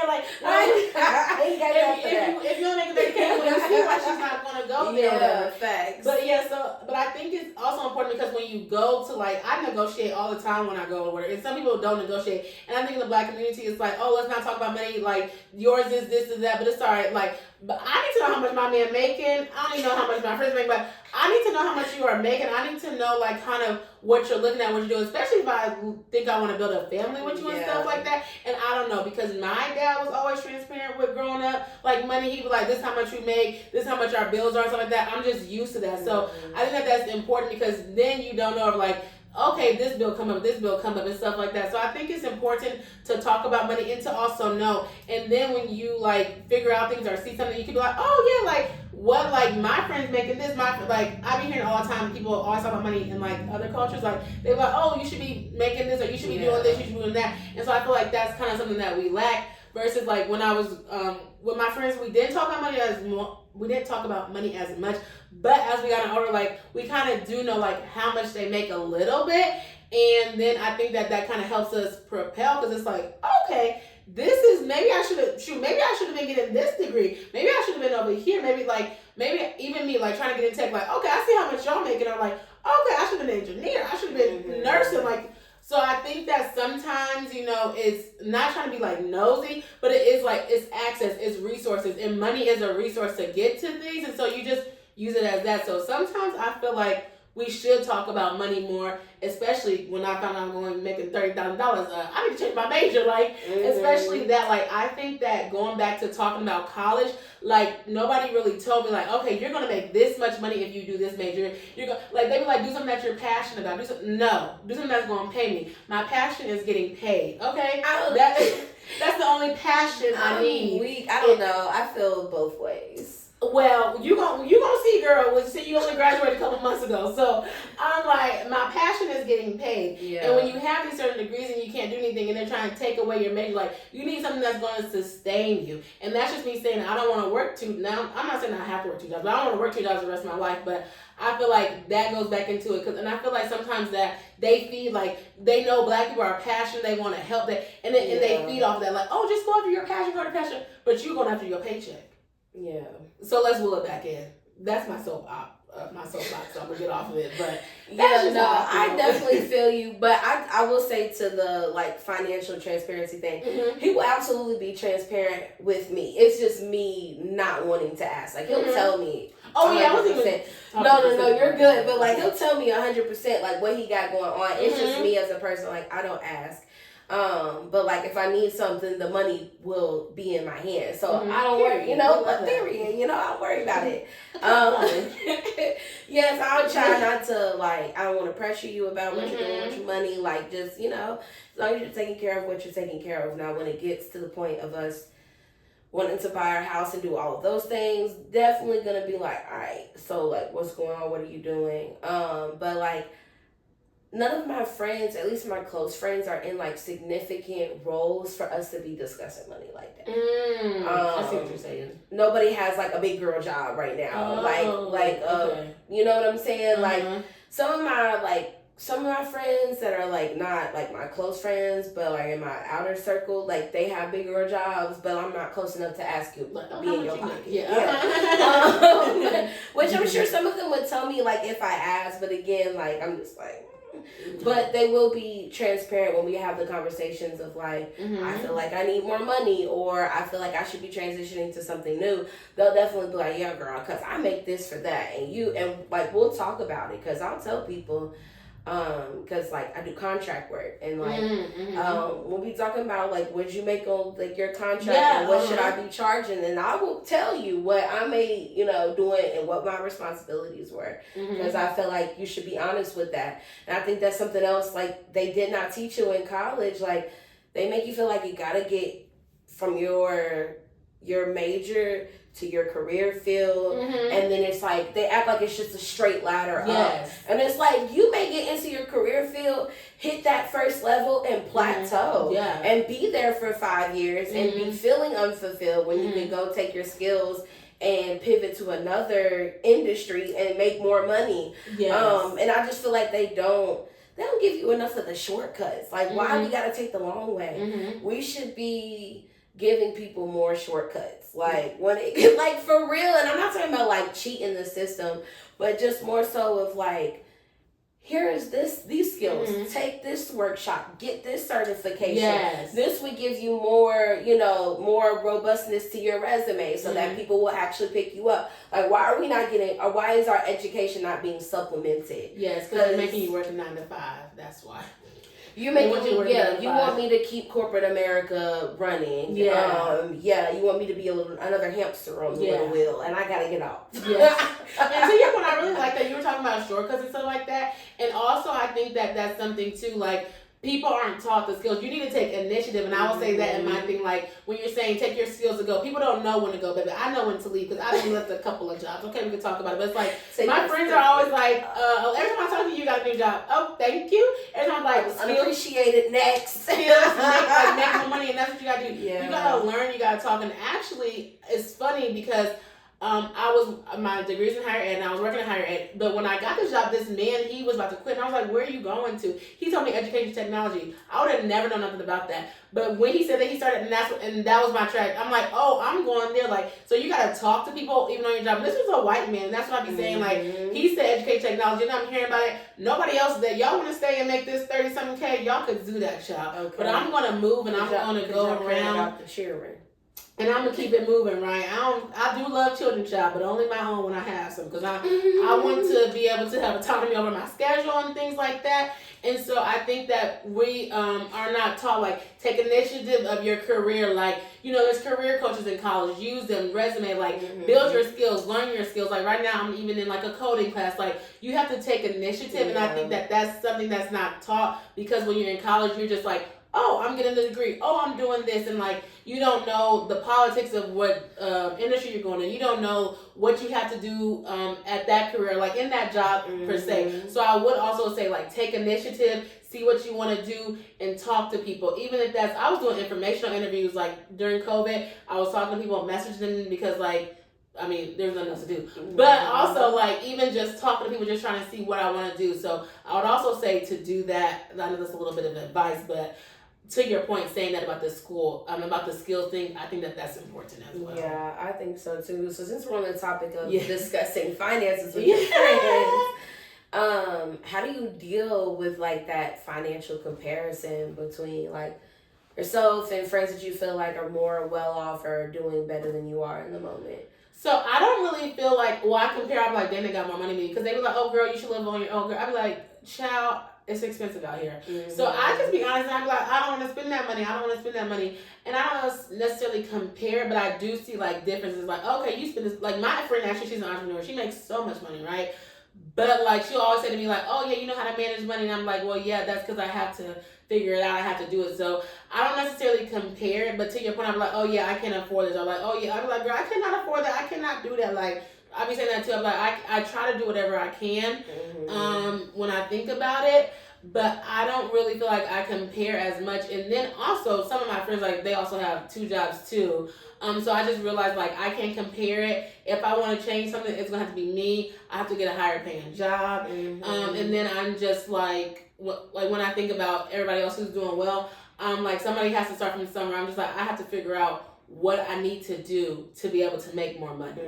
Speaker 2: Like
Speaker 1: I ain't got that for that.
Speaker 2: If you don't make a $30K, well, you see why she's not gonna go there.
Speaker 1: Yeah, facts.
Speaker 2: But yeah, but I think it's also important because when you go to like, I negotiate all the time when I go to work, and some people don't negotiate. And I think in the Black community, it's like, oh, let's not talk about money. Like yours is this is that, but it's alright. Like, but I need to know how much my man making. I don't even know how much my friends make, but I need to know how much you are making. I need to know like kind of what you're looking at, what you're doing, especially if I think I want to build a family with you and stuff like that. And I don't know, because my dad was always transparent with growing up, like money. He was like, this is how much we make, this is how much our bills are, and stuff like that. I'm just used to that. So I think that's important because then you don't know if like, okay, this bill come up, and stuff like that. So I think it's important to talk about money and to also know. And then when you like figure out things or see something, you can be like, oh yeah, like what, like my friends making this, like I be hearing all the time, people always talk about money in like other cultures, like they're like, oh, you should be making this or you should be doing this, you should be doing that. And so I feel like that's kind of something that we lack versus like when I was with my friends, we didn't talk about money as much, but as we got older, like we kind of do know like how much they make a little bit, and then I think that kind of helps us propel because it's like, okay, this is maybe I should have been getting this degree, maybe I should have been over here, maybe even me like trying to get in tech, like okay, I see how much y'all making, I'm like okay, I should have been an engineer, I should have been nursing, like. So I think that sometimes, it's not trying to be like nosy, but it is like it's access, it's resources, and money is a resource to get to things, and so you just use it as that. So sometimes I feel like we should talk about money more, especially when I found out I'm going to be making $30,000. I need to change my major, like, especially that, like, I think that going back to talking about college, like, nobody really told me, like, okay, you're going to make this much money if you do this major. You're going like, they were like, do something that you're passionate about. Do something that's going to pay me. My passion is getting paid, okay? That's the only passion I need.
Speaker 1: Weak. I don't know. I feel both ways.
Speaker 2: Well, you gonna see, girl. You only graduated a couple months ago, so I'm like, my passion is getting paid.
Speaker 1: Yeah.
Speaker 2: And when you have these certain degrees and you can't do anything, and they're trying to take away your major, like, you need something that's going to sustain you. And that's just me saying I don't want to work two. Now, I'm not saying I have to work 2 jobs, but I don't want to work 2 jobs the rest of my life. But I feel like that goes back into it, and I feel like sometimes that they feed, like, they know Black people are passionate, they want to help, and they feed off that, like, oh, just go after your passion, but you're going after your paycheck.
Speaker 1: Yeah.
Speaker 2: So let's pull it back in. That's my soapbox. So I'm gonna get off of it. But
Speaker 1: I definitely feel you. But I will say to the, like, financial transparency thing, he will absolutely be transparent with me. It's just me not wanting to ask. Like, he'll tell me.
Speaker 2: Oh yeah, I wasn't even.
Speaker 1: No, you're good. But, like, he'll tell me 100% like what he got going on. It's just me as a person. Like, I don't ask. But, like, if I need something, the money will be in my hand. So I don't worry, I don't worry about it. Yes, I'll try not to, like, I don't want to pressure you about what you're doing with your money. Like, just, as long as you're taking care of what you're taking care of. Now, when it gets to the point of us wanting to buy our house and do all of those things, definitely gonna be like, all right, so, like, what's going on? What are you doing? But, like, none of my friends, at least my close friends, are in, like, significant roles for us to be discussing money like that.
Speaker 2: I see what you're saying.
Speaker 1: Nobody has, like, a big girl job right now. Okay. You know what I'm saying? Like, some of my friends that are, like, not, like, my close friends, but, like, in my outer circle, like, they have big girl jobs, but I'm not close enough to ask you, like, be in your pocket. Yeah. Which I'm sure some of them would tell me, like, if I asked, but again, like, I'm just like, but they will be transparent when we have the conversations of, like, I feel like I need more money, or I feel like I should be transitioning to something new. They'll definitely be like, yeah, girl, because I make this for that. And like, we'll talk about it, because I'll tell people, because, like, I do contract work, and, like, we'll be talking about, like, what you make on, like, your contract, and what should I be charging, and I will tell you what I made, doing, and what my responsibilities were, because I feel like you should be honest with that. And I think that's something else, like, they did not teach you in college. Like, they make you feel like you gotta get from your major to your career field, and then it's like they act like it's just a straight ladder up, and it's like you may get into your career field, hit that first level, and plateau, and be there for 5 years, and be feeling unfulfilled when you can go take your skills and pivot to another industry and make more money. And I just feel like they don't give you enough of the shortcuts. Like, why we gotta take the long way? We should be giving people more shortcuts, like, when it, like, for real. And I'm not talking about, like, cheating the system, but just more so of, like, here's these skills, take this workshop, get this certification. This would give you more, more robustness to your resume, so that people will actually pick you up. Like, why are we not getting, or why is our education not being supplemented?
Speaker 2: Because they're making you work a 9 to 5. That's why.
Speaker 1: You want me to keep corporate America running. You want me to be another hamster on the little wheel, and I gotta get out.
Speaker 2: And to your point, I really like that you were talking about shortcuts and stuff like that. And also, I think that that's something too, like, people aren't taught the skills. You need to take initiative, and I will say that in my thing, like, when you're saying take your skills to go, people don't know when to go, baby. I know when to leave, because I've been left a couple of jobs. Okay, we can talk about it, but it's like, my friends are always like, every time I talk to you, you got a new job. Oh, thank you. Every time I'm like,
Speaker 1: unappreciated, next.
Speaker 2: Make more money, and that's what you got to do. You got to learn, you got to talk, and actually, it's funny because my degree's in higher ed, and I was working in higher ed, but when I got this job, this man, he was about to quit, and I was like, where are you going to? He told me education technology. I would have never known nothing about that, but when he said that, he started, and that was my track. I'm like, oh, I'm going there, like, so you got to talk to people, even on your job. This was a white man, and that's what I be saying, like, he said education technology, and I'm hearing about it. Nobody else that y'all want to stay and make this 30-something K, y'all could do that, child. But I'm going to move, and I'm going to go around.
Speaker 1: The cheering.
Speaker 2: And I'm gonna keep it moving, right? I do love children, child, but only my own when I have some, because I want to be able to have autonomy over my schedule and things like that. And so I think that we are not taught, like, take initiative of your career. Like, there's career coaches in college. Use them, resume, like, build your skills, learn your skills. Like, right now I'm even in, like, a coding class. Like, you have to take initiative, and I think that that's something that's not taught, because when you're in college, you're just like, oh, I'm getting the degree. Oh, I'm doing this. And, like, you don't know the politics of what industry you're going in. You don't know what you have to do at that career, like in that job per se. So I would also say, like, take initiative, see what you want to do, and talk to people. Even if I was doing informational interviews, like, during COVID, I was talking to people, messaging them, because, like, I mean, there's nothing else to do. But also, like, even just talking to people, just trying to see what I want to do. So I would also say to do that. I know that's a little bit of advice, but to your point, saying that about the school, about the skills thing, I think that that's important as well.
Speaker 1: Yeah, I think so too. So since we're on the topic of discussing finances with your friends, how do you deal with, like, that financial comparison between, like, yourself and friends that you feel like are more well off or doing better than you are in the moment?
Speaker 2: So I don't really feel like, I compare. I'm like, damn, they got more money than me, because they were like, oh girl, you should live on your own. Girl, I'd be like, child, it's expensive out here. So I just be honest, and I'm like, I don't want to spend that money. And I don't necessarily compare, but I do see, like, differences. Like, okay, you spend this. Like, my friend, actually, she's an entrepreneur. She makes so much money, right? But, like, she'll always say to me, like, oh yeah, you know how to manage money. And I'm like, well, yeah, that's because I have to figure it out. I have to do it. So I don't necessarily compare it, but to your point, I'm like, oh yeah, I can't afford this. I'm like, oh yeah, I'm like, girl, I cannot afford that. I cannot do that. Like, I be saying that too. I'm like, I try to do whatever I can when I think about it, but I don't really feel like I compare as much. And then also, some of my friends, like, they also have 2 jobs too. So I just realized, like, I can't compare it. If I want to change something, it's gonna have to be me. I have to get a higher paying job. And then I'm just like when I think about everybody else who's doing well, like, somebody has to start from somewhere. I'm just like, I have to figure out what I need to do to be able to make more money.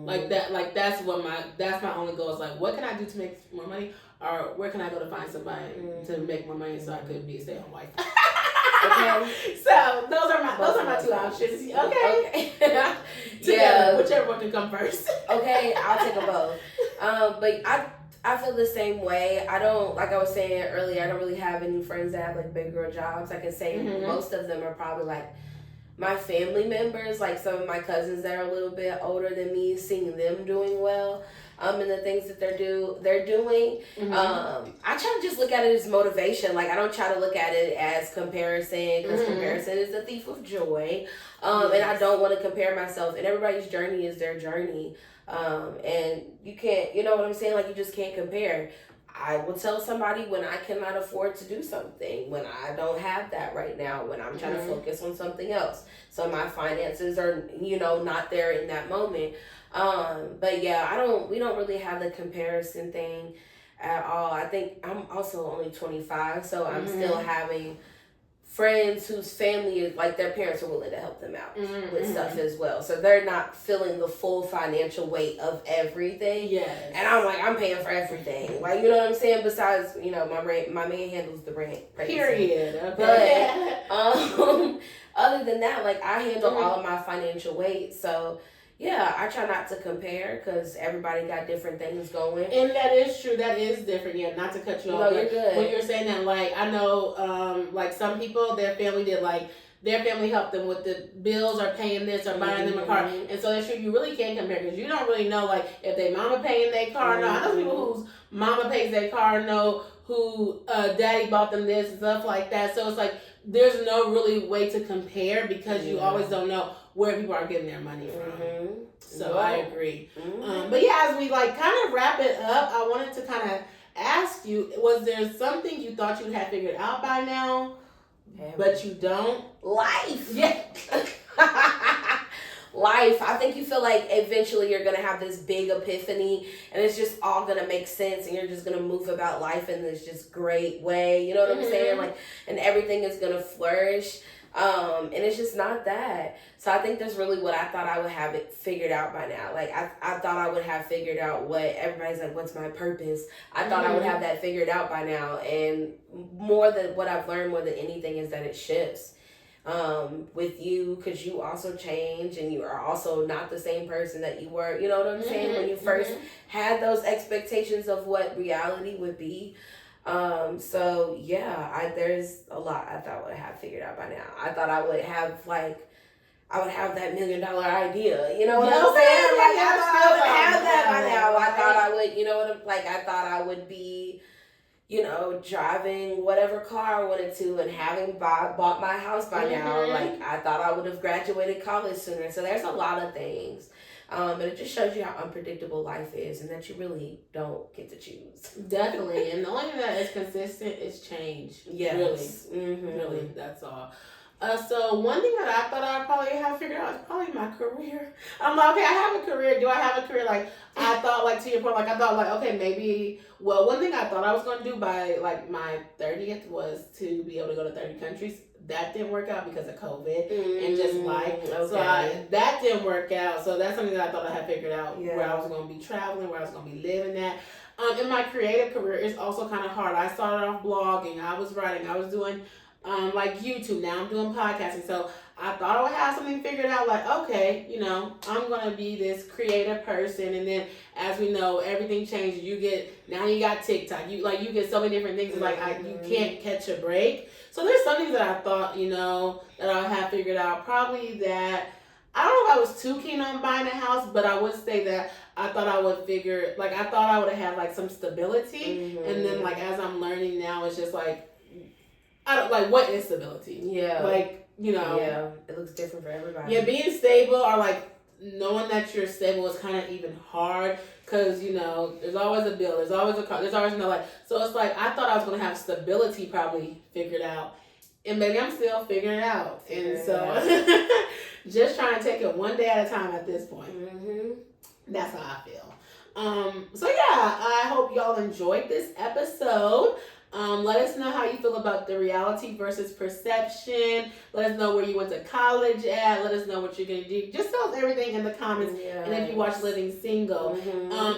Speaker 2: Like that, like, that's my only goal is, like, what can I do to make more money, or where can I go to find somebody to make more money so I could be a stay-at-home wife. Okay. So those are my 2 options. Okay. Together, whichever one can come first.
Speaker 1: Okay, I'll take them both. But I feel the same way. I don't, like I was saying earlier, I don't really have any friends that have, like, big girl jobs. I can say most of them are probably, like, my family members, like some of my cousins that are a little bit older than me, seeing them doing well, and the things that they're doing. I try to just look at it as motivation. Like, I don't try to look at it as comparison, because comparison is the thief of joy. And I don't want to compare myself. And everybody's journey is their journey. And you can't, you know what I'm saying? Like, you just can't compare. I will tell somebody when I cannot afford to do something, when I don't have that right now, when I'm trying to focus on something else. So my finances are, not there in that moment. But yeah, we don't really have the comparison thing at all. I think I'm also only 25, so I'm still having friends whose family is, like, their parents are willing to help them out with stuff as well. So they're not feeling the full financial weight of everything.
Speaker 2: Yes.
Speaker 1: And I'm like, I'm paying for everything. Like, you know what I'm saying? Besides, my man handles the rent.
Speaker 2: Period. Okay.
Speaker 1: But other than that, like, I handle all of my financial weight. So yeah, I try not to compare, because everybody got different things going.
Speaker 2: And that is true. That is different. Yeah, not to cut you off.
Speaker 1: No, you're good.
Speaker 2: When you're saying that, like, I know, like, some people, their family did, like, their family helped them with the bills or paying this or buying them a car. And so that's true. You really can't compare, because you don't really know, like, if they mama paying their car. No, I know people whose mama pays their car, know who daddy bought them this and stuff like that. So it's like, there's no really way to compare, because you always don't know where people are getting their money from. So I agree. But yeah, as we, like, kind of wrap it up, I wanted to kind of ask you, was there something you thought you had figured out by now, but you don't?
Speaker 1: Life.
Speaker 2: Yeah.
Speaker 1: Life. I think you feel like eventually you're going to have this big epiphany, and it's just all going to make sense, and you're just going to move about life in this just great way. You know what I'm saying? Like, and everything is going to flourish. And it's just not that. So I think that's really what I thought I would have it figured out by now. Like, I thought I would have figured out what everybody's like, what's my purpose? I thought I would have that figured out by now. And more than what I've learned more than anything is that it shifts. with you, because you also change and you are also not the same person that you were. You know what I'm saying? When you first had those expectations of what reality would be. So yeah, there's a lot I thought I would have figured out by now. I thought I would have I would have that $1,000,000 idea. You know what I'm saying? Like I thought I would have that by now. I thought I would, you know what I'm like. I thought I would be, driving whatever car I wanted to and having bought my house by now. Like I thought I would have graduated college sooner. So there's a lot of things. And it just shows you how unpredictable life is and that you really don't get to choose.
Speaker 2: Definitely. And the only thing that is consistent is change.
Speaker 1: Yes.
Speaker 2: Really. Really, that's all. So one thing that I thought I'd probably have figured out is probably my career. I'm like, okay, I have a career. Do I have a career? Like, I thought, like, to your point, like, I thought, like, okay, maybe, well, one thing I thought I was going to do by, like, my 30th was to be able to go to 30 countries. That didn't work out because of COVID and just life. Okay. So that didn't work out. So that's something that I thought I had figured out, where I was going to be traveling, where I was going to be living at. In my creative career, it's also kind of hard. I started off blogging. I was writing. I was doing like YouTube. Now I'm doing podcasting. So I thought I would have something figured out, like, okay, I'm going to be this creative person. And then as we know, everything changes. Now you got TikTok. You get so many different things. It's like, you can't catch a break. So there's some things that I thought, that I have figured out. Probably that, I don't know if I was too keen on buying a house, but I would say that I thought I would I thought I would have like some stability. And then like, as I'm learning now, it's just like, I don't like, what is stability?
Speaker 1: Yeah.
Speaker 2: Like,
Speaker 1: Yeah, it looks different for everybody.
Speaker 2: Yeah, being stable or like knowing that you're stable is kind of even hard because, there's always a bill, there's always a car, there's always so it's like, I thought I was going to have stability probably figured out. And maybe I'm still figuring it out. And so just trying to take it one day at a time at this point. That's how I feel. So yeah, I hope y'all enjoyed this episode. Let us know how you feel about the reality versus perception. Let us know where you went to college at. Let us know what you're going to do. Just tell us everything in the comments. Yes. And if you watch Living Single.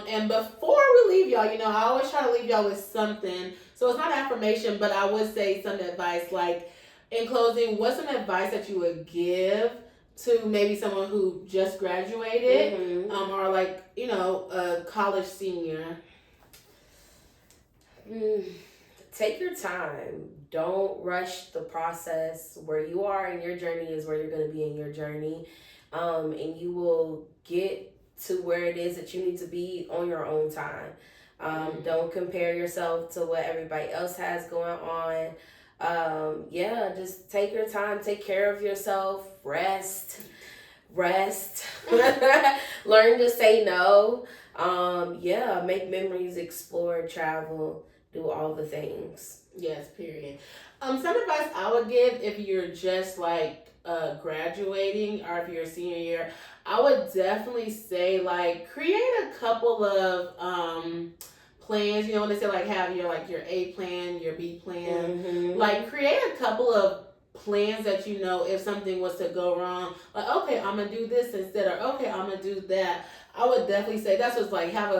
Speaker 2: And before we leave y'all, I always try to leave y'all with something. So it's not affirmation, but I would say some advice. Like, in closing, what's some advice that you would give to maybe someone who just graduated or like, a college senior?
Speaker 1: Take your time. Don't rush the process. Where you are in your journey is where you're going to be in your journey. And you will get to where it is that you need to be on your own time. Don't compare yourself to what everybody else has going on. Just take your time. Take care of yourself. Rest. Learn to say no. Make memories, explore, travel. Do all the things.
Speaker 2: Yes, period. Some advice I would give if you're just like graduating or if you're a senior year, I would definitely say like create a couple of plans. When they say like have your A plan, your B plan, like create a couple of plans that if something was to go wrong, like okay, I'm gonna do this instead, or okay, I'm gonna do that. I would definitely say that's what's like have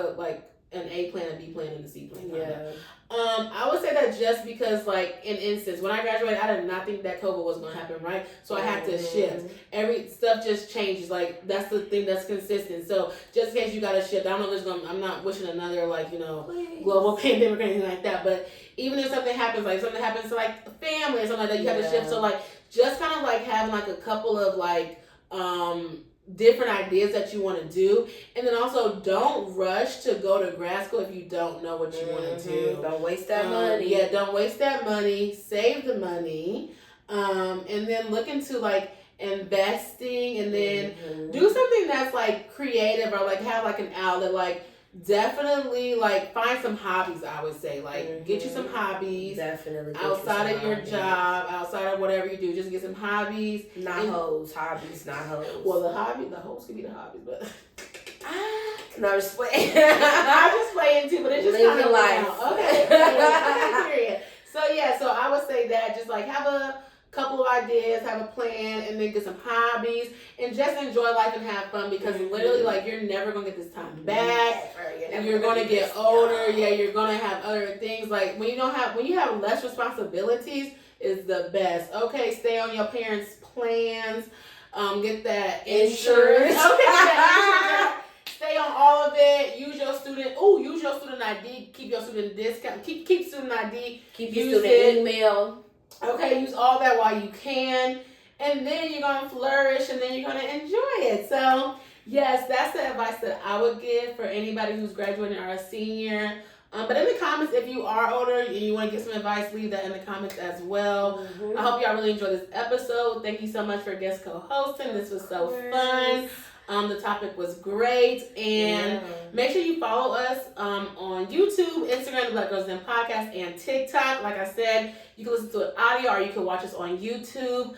Speaker 2: an A plan, a B plan, and a C plan.
Speaker 1: Yeah.
Speaker 2: I would say that just because, like, in instance, when I graduated, I did not think that COVID was going to happen, right? So I had to shift. Every stuff just changes. Like, that's the thing that's consistent. So just in case you got to shift, I don't know I'm not wishing another, global pandemic or anything like that. But even if something happens, like, something happens to, like, a family or something like that, you have to shift. So, like, just kind of, like, having, like, a couple of, like, different ideas that you want to do, and then also don't rush to go to grad school if you don't know what you want to do.
Speaker 1: Don't waste that money.
Speaker 2: Yeah, don't waste that money. Save the money, and then look into like investing, and then do something that's like creative or like have like an outlet. Like definitely like find some hobbies. I would say like get you some hobbies.
Speaker 1: Definitely
Speaker 2: outside of your job, outside of whatever you do, just get some hobbies.
Speaker 1: Hobbies, not hoes.
Speaker 2: Well, the hoes could be the hobbies, but
Speaker 1: no, I'm just playing.
Speaker 2: I'm just playing too, but it's just
Speaker 1: live your life.
Speaker 2: Okay, period. So I would say that just like have a couple of ideas, have a plan, and then get some hobbies, and just enjoy life and have fun because literally, like, you're never gonna get this time back. And you're gonna get older. Yeah, you're gonna have other things. Like when you have less responsibilities, is the best. Okay, stay on your parents' plans. Get that insurance. Okay, that insurance. Stay on all of it. Use your student ID. Keep your student discount. Keep student ID.
Speaker 1: Keep your student email.
Speaker 2: Okay, use all that while you can. And then you're going to flourish and then you're going to enjoy it. So, yes, that's the advice that I would give for anybody who's graduating or a senior. But in the comments, if you are older and you want to get some advice, leave that in the comments as well. Mm-hmm. I hope y'all really enjoyed this episode. Thank you so much for guest co-hosting. This was so fun. The topic was great. And make sure you follow us on YouTube, Instagram, the Black Girls Den Podcast, and TikTok. Like I said, you can listen to it audio or you can watch us on YouTube.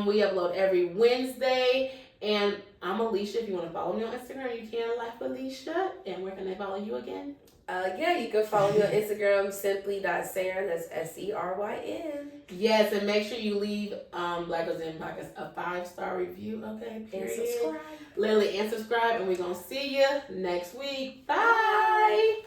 Speaker 2: We upload every Wednesday. And I'm Alicia. If you want to follow me on Instagram, you can, Life Alicia. And where can they follow you again?
Speaker 1: You can follow me on Instagram, simply.Seryn, that's SERYN.
Speaker 2: Yes, and make sure you leave Black Girls Den Podcast a 5-star review, okay?
Speaker 1: Period. And subscribe.
Speaker 2: Literally, and subscribe, and we're going to see you next week. Bye.